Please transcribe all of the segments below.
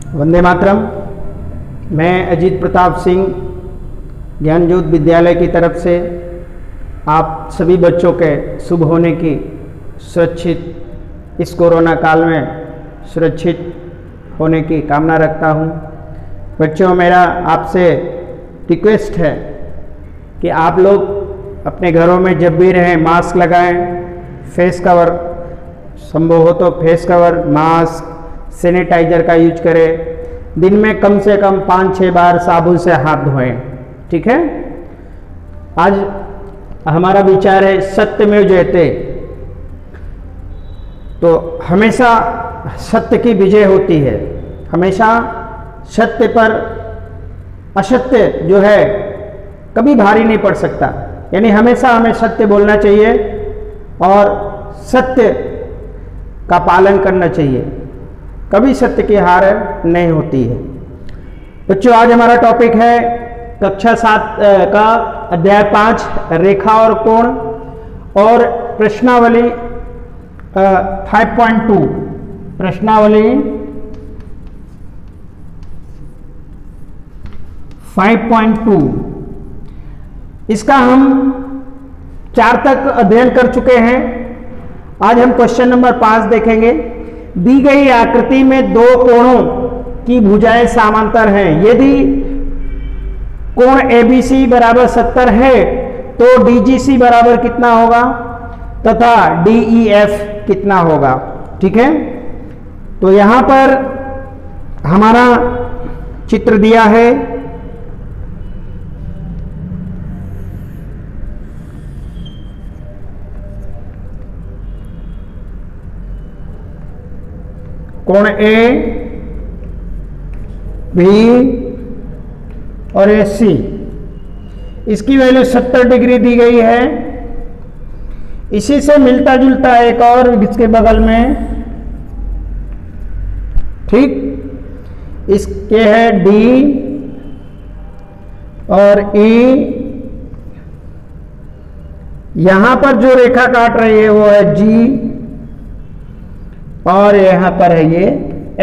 वंदे मातरम। मैं अजीत प्रताप सिंह ज्ञानज्योत विद्यालय की तरफ से आप सभी बच्चों के शुभ होने की सुरक्षित इस कोरोना काल में सुरक्षित होने की कामना रखता हूँ। बच्चों, मेरा आपसे रिक्वेस्ट है कि आप लोग अपने घरों में जब भी रहें मास्क लगाएं, फेस कवर संभव हो तो फेस कवर, मास्क, सैनिटाइजर का यूज करें। दिन में कम से कम 5-6 बार साबुन से हाथ धोएं। ठीक है। आज हमारा विचार है सत्यमेव जयते। तो हमेशा सत्य की विजय होती है। हमेशा सत्य पर असत्य जो है कभी भारी नहीं पड़ सकता। यानी हमेशा हमें सत्य बोलना चाहिए और सत्य का पालन करना चाहिए। कभी सत्य की हार नहीं होती है। बच्चों, आज हमारा टॉपिक है कक्षा 7 का अध्याय 5 रेखा और कोण और प्रश्नावली 5.2। प्रश्नावली 5.2 इसका हम 4 तक अध्ययन कर चुके हैं। आज हम क्वेश्चन नंबर 5 देखेंगे। दी गई आकृति में दो कोणों की भुजाएं समांतर हैं। यदि कोण ABC बराबर 70 है तो DGC बराबर कितना होगा तथा DEF कितना होगा। ठीक है। तो यहां पर हमारा चित्र दिया है। कोण A, B और AC, इसकी वैल्यू 70 डिग्री दी गई है। इसी से मिलता जुलता एक और इसके बगल में, ठीक, इसके है D और E। यहां पर जो रेखा काट रही है वो है G और यहां पर है ये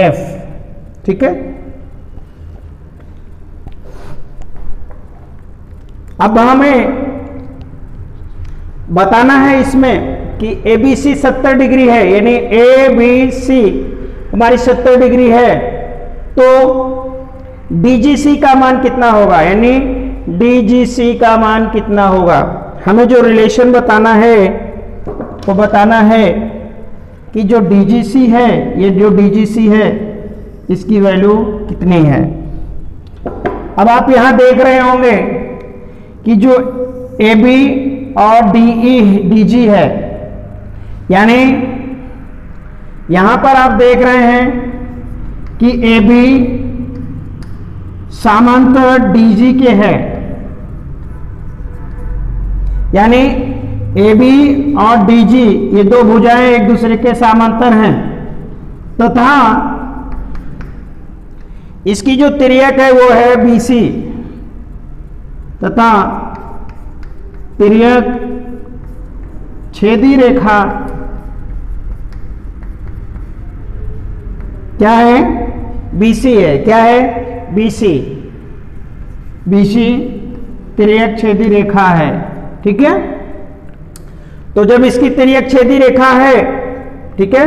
F। ठीक है। अब हमें बताना है इसमें कि ABC 70 डिग्री है, यानी ABC हमारी 70 डिग्री है, तो DGC का मान कितना होगा, यानी DGC का मान कितना होगा। हमें जो रिलेशन बताना है वो बताना है कि जो DGC है, ये जो DGC है इसकी वैल्यू कितनी है। अब आप यहां देख रहे होंगे कि जो AB और DG है, यानी यहां पर आप देख रहे हैं कि AB समांतर DG के है, यानी AB और DG ये दो भुजाएं एक दूसरे के समांतर हैं तथा इसकी जो तिर्यक है वो है BC तथा तिर्यक छेदी रेखा क्या है, BC है। क्या है, BC तिर्यक छेदी रेखा है। ठीक है। तो जब इसकी तिर्यक छेदी रेखा है, ठीक है,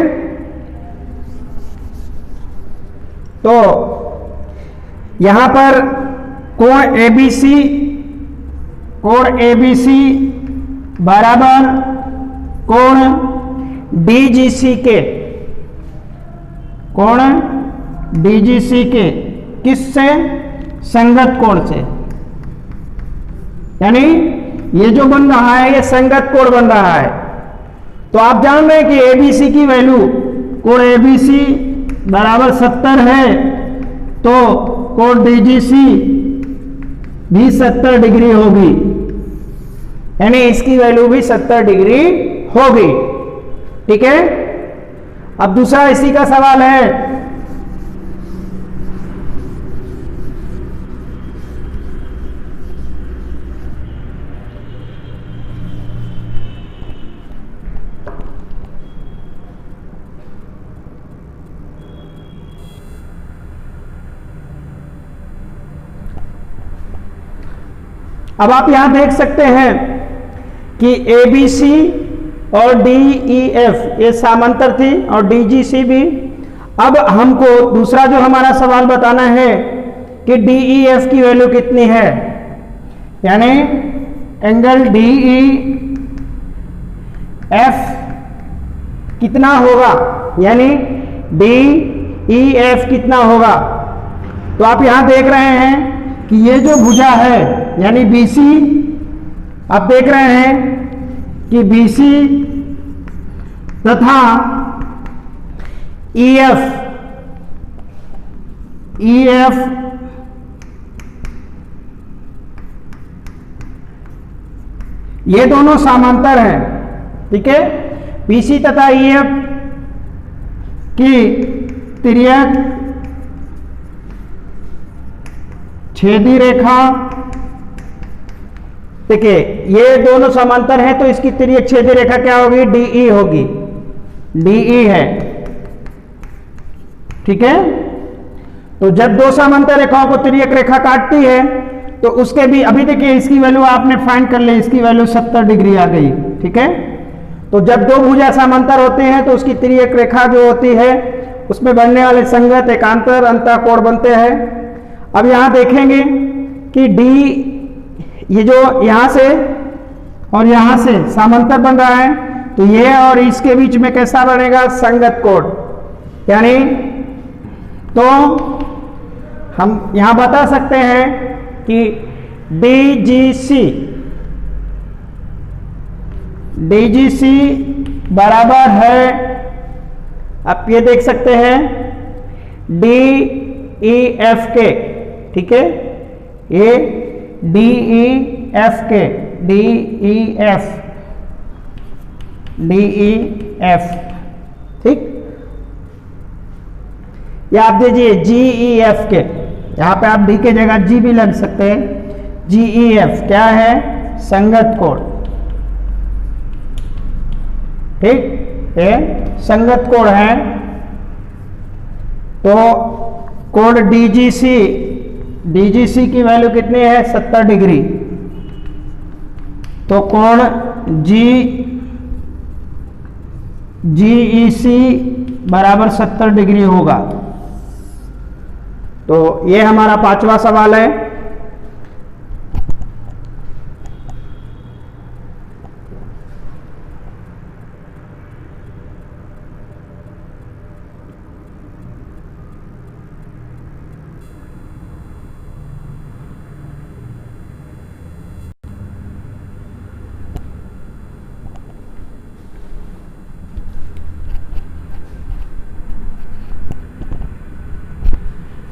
तो यहां पर कोण ABC बराबर कोण DGC के, कोण DGC के किससे, संगत कोण से। यानी ये जो बन रहा है ये संगत कोण बन रहा है। तो आप जान रहे हैं कि ABC की वैल्यू, कोण ABC बराबर 70 है तो कोण DGC भी 70 डिग्री होगी, यानी इसकी वैल्यू भी 70 डिग्री होगी। ठीक है। अब दूसरा इसी का सवाल है, अब आप यहां देख सकते हैं कि ABC और DEF ये समांतर थी और DGC भी। अब हमको दूसरा जो हमारा सवाल बताना है कि DEF की वैल्यू कितनी है, यानी एंगल DEF कितना होगा, यानी DEF कितना होगा। तो आप यहां देख रहे हैं कि ये जो भुजा है यानी BC, आप देख रहे हैं कि BC तथा EF ये दोनों समांतर हैं, ठीक है। BC तथा EF की तिर्यक छेदी रेखा, देखिए ये दोनों समांतर हैं तो इसकी तिर्यक छेदी रेखा क्या होगी, DE होगी, DE है, ठीक है। तो जब दो समांतर रेखाओं को तिर्यक रेखा काटती है तो उसके भी, अभी देखिए इसकी वैल्यू आपने फाइंड कर ली, इसकी वैल्यू 70 डिग्री आ गई, ठीक है। तो जब दो भुजा समांतर होते हैं तो उसकी तिर्यक रेखा जो होती है उसमें बनने वाले संगत एकांतर अंतःकोण बनते हैं। अब यहां देखेंगे कि D ये जो यहां से और यहां से समांतर बन रहा है तो ये और इसके बीच में कैसा बनेगा, संगत कोण, यानी तो हम यहां बता सकते हैं कि DGC बराबर है, आप ये देख सकते हैं DEF के, ठीक है, ये DEF के, DEF, ठीक। या आप दीजिए GEF के, यहां पे आप D के जगह G भी लग सकते हैं। GEF क्या है, संगत कोण, ठीक, ये संगत कोण है। तो कोण DGC की वैल्यू कितनी है, 70 डिग्री। तो कोण GEC बराबर 70 डिग्री होगा। तो ये हमारा पांचवा सवाल है।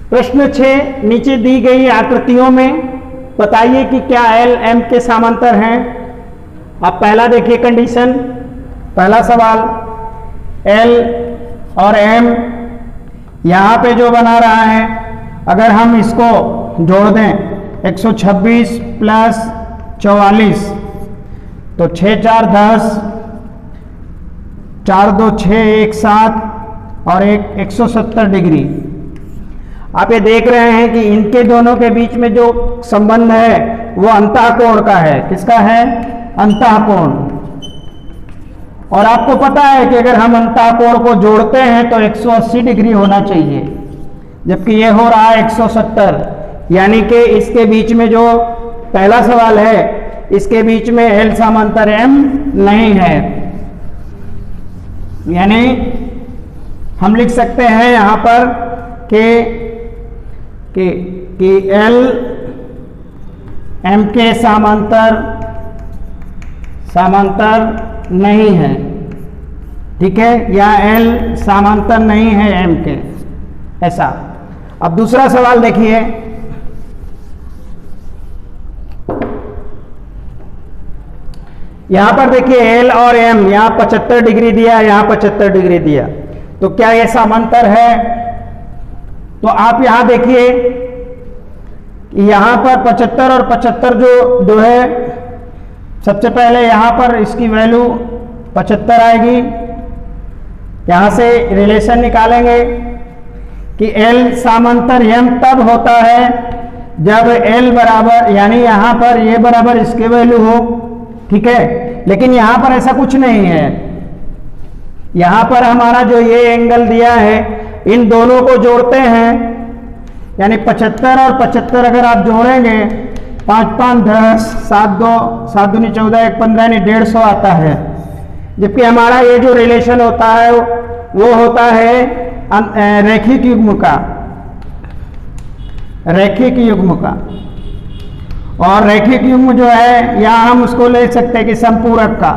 प्रश्न 6, नीचे दी गई आकृतियों में बताइए कि क्या L M के समांतर हैं। अब पहला देखिए कंडीशन, पहला सवाल, L और M यहाँ पे जो बना रहा है, अगर हम इसको जोड़ दें 126 प्लस 44 तो 6 4 10, 4 2 6 1 7 और 170 डिग्री। आप ये देख रहे हैं कि इनके दोनों के बीच में जो संबंध है वो अंतःकोण का है। किसका है, अंतःकोण। और आपको पता है कि अगर हम अंतःकोण को जोड़ते हैं तो 180 डिग्री होना चाहिए, जबकि ये हो रहा है 170, यानी कि इसके बीच में जो पहला सवाल है इसके बीच में L समांतर M नहीं है। यानी हम लिख सकते हैं यहां पर कि L M के समांतर नहीं है, ठीक है, या L समांतर नहीं है M के, ऐसा। अब दूसरा सवाल देखिए, यहां पर देखिए L और M, यहां 75 डिग्री दिया, यहां 75 डिग्री दिया, तो क्या ये समांतर है? तो आप यहां देखिए यहां पर 75 और 75 जो है, सबसे पहले यहां पर इसकी वैल्यू 75 आएगी। यहां से रिलेशन निकालेंगे कि L समांतर M तब होता है जब L बराबर, यानी यहां पर ये बराबर इसके वैल्यू हो, ठीक है। लेकिन यहां पर ऐसा कुछ नहीं है। यहां पर हमारा जो ये एंगल दिया है, इन दोनों को जोड़ते हैं, यानी 75 और 75 अगर आप जोड़ेंगे, 5 5 10, 7 2 7 दूनी 14, 1 15 यानी 150 आता है। जबकि हमारा ये जो रिलेशन होता है वो होता है रैखिक युग्म का, रैखिक युग्म का। और रैखिक युग्म जो है, या हम उसको ले सकते हैं कि संपूरक का,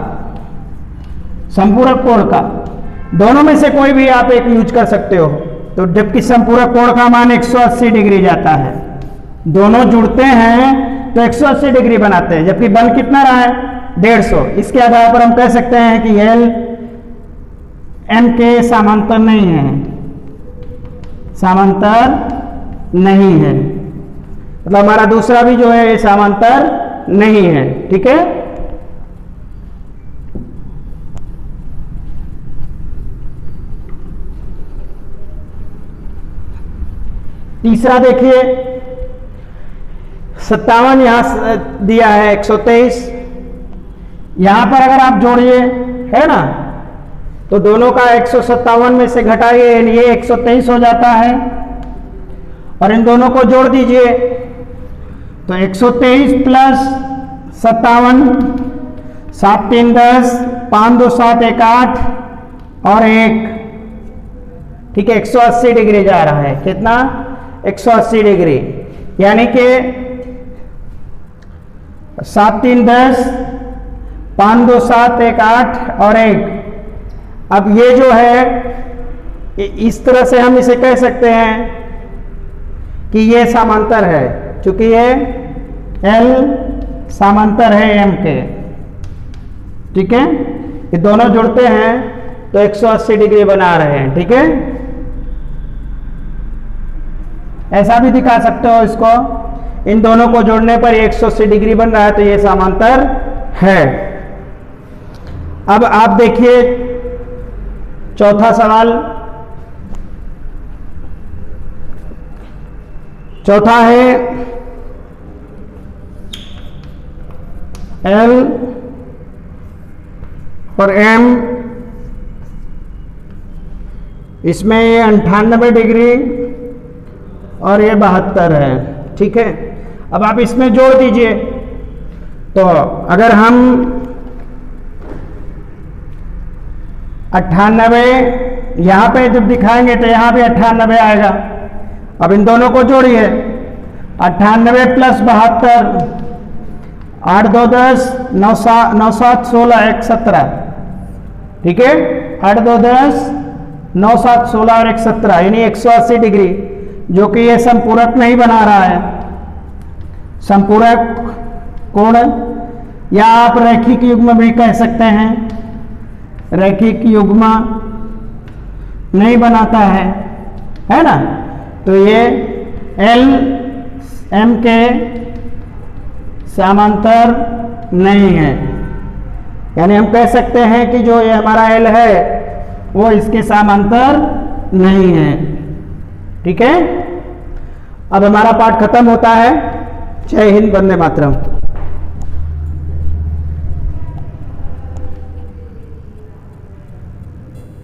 संपूरक कोण का। दोनों में से कोई भी आप एक यूज कर सकते हो। तो जबकि संपूरक कोण का मान 180 डिग्री जाता है, दोनों जुड़ते हैं तो 180 डिग्री बनाते हैं। जबकि बल कितना रहा है? 150। इसके आधार पर हम कह सकते हैं कि L M के समांतर नहीं है, समांतर नहीं है। मतलब हमारा दूसरा भी जो है ये समांतर नहीं है, ठीक है। तीसरा देखिए, 57 यहां दिया है, 123 यहां पर अगर आप जोड़िए, है ना, तो दोनों का 157 में से घटाइए, ये 123 हो जाता है। और इन दोनों को जोड़ दीजिए तो 123 प्लस 57, 7 3 10, 5 2 7 1 8 और 1, ठीक है, 180 डिग्री जा रहा है। कितना? 180 डिग्री। यानी कि 7 3 10, 5 2 7 1 8 और 1। अब ये जो है, इस तरह से हम इसे कह सकते हैं कि ये समांतर है, क्योंकि ये L समांतर है M के, ठीक है। ये दोनों जुड़ते हैं तो 180 डिग्री बना रहे हैं, ठीक है। ऐसा भी दिखा सकते हो इसको, इन दोनों को जोड़ने पर 180 डिग्री बन रहा है, तो ये समांतर है। अब आप देखिए चौथा सवाल। चौथा है L और M, इसमें ये 98 डिग्री और ये 72 है, ठीक है। अब आप इसमें जोड़ दीजिए, तो अगर हम 98 यहां पे जब दिखाएंगे तो यहां पे 98 आएगा। अब इन दोनों को जोड़िए, 98 प्लस 72, 8 2 10, 9 7 16 1 17, ठीक है। 8 2 10, 9 7 16 और 1 17, यानी 180 डिग्री, जो कि ये संपूरक नहीं बना रहा है, संपूरक कोण, या आप रैखिक युग्म भी कह सकते हैं। रैखिक युग्म नहीं बनाता है ना। तो ये L M के समांतर नहीं है, यानी हम कह सकते हैं कि जो ये हमारा L है वो इसके समांतर नहीं है, ठीक है। अब हमारा पाठ खत्म होता है। जय हिंद, वंदे मातरम।